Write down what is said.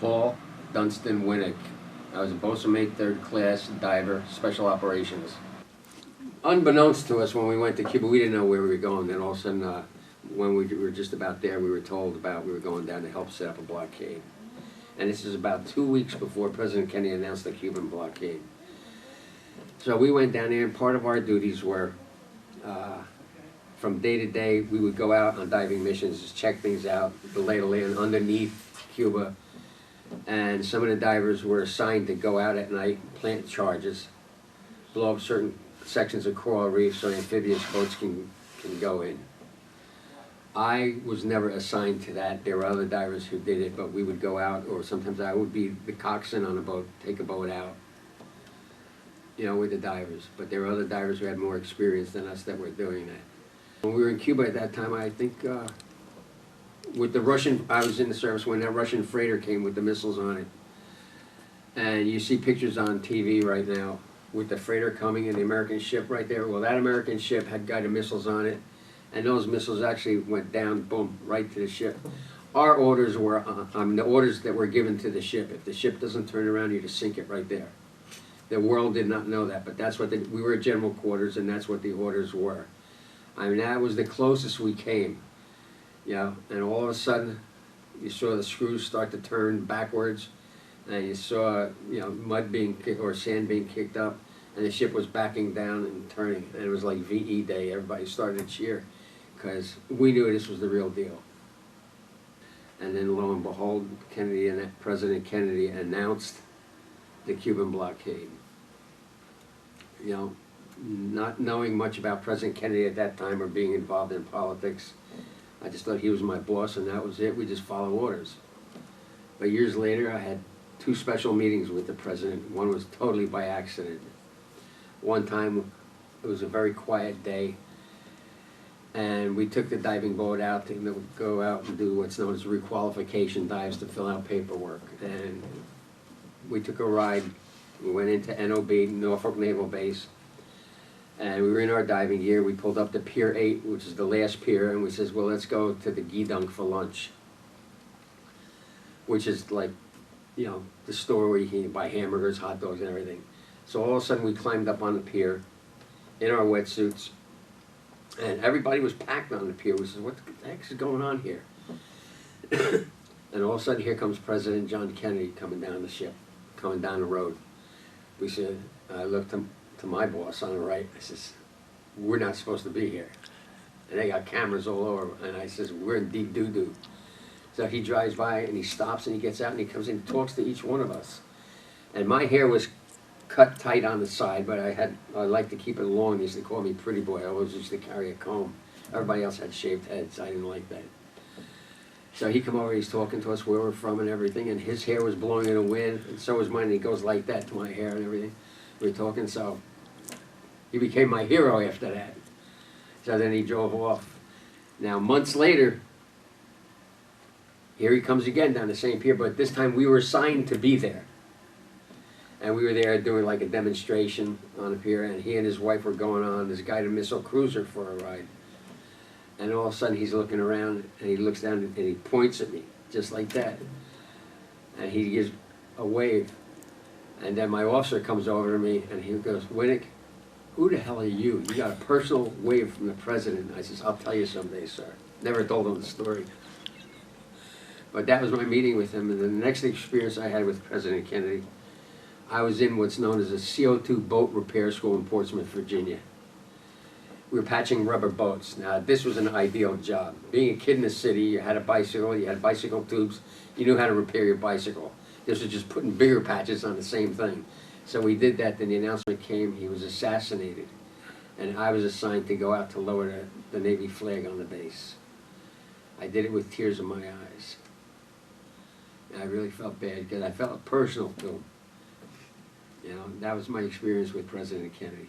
Paul Dunstan Wnek. I was a bosun mate, third class diver, special operations. Unbeknownst to us, when we went to Cuba, we didn't know where we were going. Then all of a sudden, when we were just about there, we were told about we were going down to help set up a blockade. And this is about 2 weeks before President Kennedy announced the Cuban blockade. So we went down there, and part of our duties were, from day to day, we would go out on diving missions, just check things out, the lay of the land underneath Cuba. And some of the divers were assigned to go out at night, plant charges, blow up certain sections of coral reef so amphibious boats can go in. I was never assigned to that. There were other divers who did it, but we would go out, or sometimes I would be the coxswain on a boat, take a boat out, you know, with the divers. But there were other divers who had more experience than us that were doing that. When we were in Cuba at that time, I think with the Russian, I was in the service when that Russian freighter came with the missiles on it. And you see pictures on TV right now with the freighter coming and the American ship right there. Well, that American ship had guided missiles on it, and those missiles actually went down, boom, right to the ship. Our orders were, the orders that were given to the ship. If the ship doesn't turn around, you just sink it right there. The world did not know that, but that's what we were at general quarters, and that's what the orders were. I mean, that was the closest we came, you know, and all of a sudden, you saw the screws start to turn backwards, and you saw, you know, mud being kicked, or sand being kicked up, and the ship was backing down and turning, and it was like VE Day. Everybody started to cheer, because we knew this was the real deal. And then lo and behold, President Kennedy announced the Cuban blockade. You know, not knowing much about President Kennedy at that time or being involved in politics, I just thought he was my boss and that was it. We just follow orders. But years later, I had 2 special meetings with the president. One was totally by accident. One time, it was a very quiet day, and we took the diving boat out to go out and do what's known as requalification dives to fill out paperwork. And we took a ride. We went into NOB, Norfolk Naval Base, and we were in our diving gear. We pulled up to Pier 8, which is the last pier, and we says, well, let's go to the Gidunk for lunch, which is like, you know, the store where you can buy hamburgers, hot dogs, and everything. So all of a sudden, we climbed up on the pier in our wetsuits, and everybody was packed on the pier. We said, what the heck is going on here? And all of a sudden, here comes President John Kennedy coming down the ship, coming down the road. We said, I looked to my boss on the right. I says, we're not supposed to be here. And they got cameras all over. And I says, we're in deep doo-doo. So he drives by and he stops and he gets out and he comes in and talks to each one of us. And my hair was cut tight on the side, but I like to keep it long. They used to call me pretty boy. I always used to carry a comb. Everybody else had shaved heads. I didn't like that. So he come over, he's talking to us where we're from and everything, and his hair was blowing in the wind, and so was mine, and he goes like that to my hair and everything. We were talking, so he became my hero after that. So then he drove off. Now, months later, here he comes again down the same pier, but this time we were assigned to be there. And we were there doing like a demonstration on the pier, and he and his wife were going on this guided missile cruiser for a ride. And all of a sudden he's looking around and he looks down and he points at me, just like that. And he gives a wave. And then my officer comes over to me and he goes, Wnek, who the hell are you? You got a personal wave from the president. I says, I'll tell you someday, sir. Never told him the story. But that was my meeting with him. And the next experience I had with President Kennedy, I was in what's known as a CO2 boat repair school in Portsmouth, Virginia. We were patching rubber boats. Now, this was an ideal job. Being a kid in the city, you had a bicycle, you had bicycle tubes, you knew how to repair your bicycle. This was just putting bigger patches on the same thing. So we did that, then the announcement came, he was assassinated. And I was assigned to go out to lower the Navy flag on the base. I did it with tears in my eyes. And I really felt bad, because I felt personal to him. You know, that was my experience with President Kennedy.